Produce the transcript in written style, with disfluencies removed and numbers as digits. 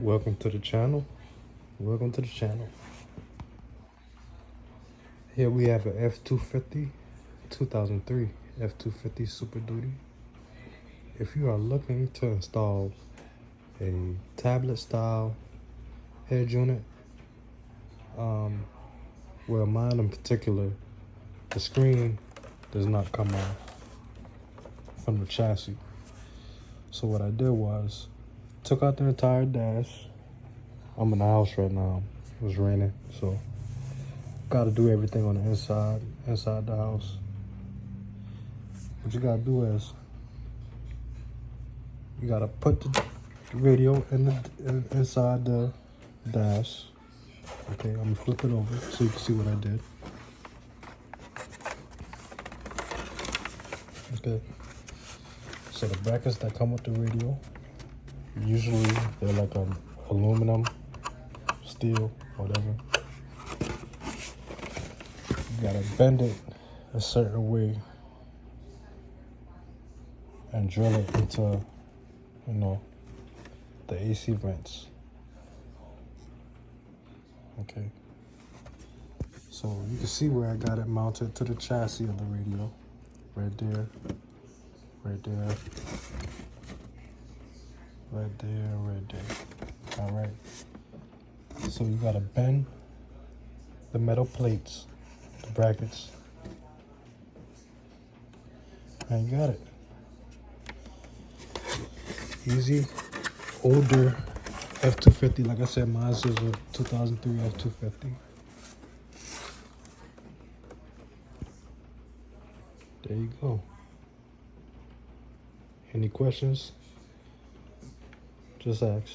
Welcome to the channel. Welcome to the channel. Here we have an F250, 2003 F250 Super Duty. If you are looking to install a tablet style head unit, well, mine in particular, the screen does not come off from the chassis. So what I did was took out the entire dash. I'm in the house right now. It was raining, so got to do everything on the inside the house. What you gotta do is you gotta put the radio inside the dash. Okay, I'm gonna flip it over so you can see what I did. Okay, so the brackets that come with the radio, usually they're like aluminum, steel, whatever. You gotta bend it a certain way and drill it into, the AC vents. Okay. So you can see where I got it mounted to the chassis of the radio. Right there, right there, right there, right there. All right. So you gotta bend the metal plates, the brackets, and you got it. Easy. Older F250, like I said, mine is a 2003 F250. There you go. Any questions? Just ask.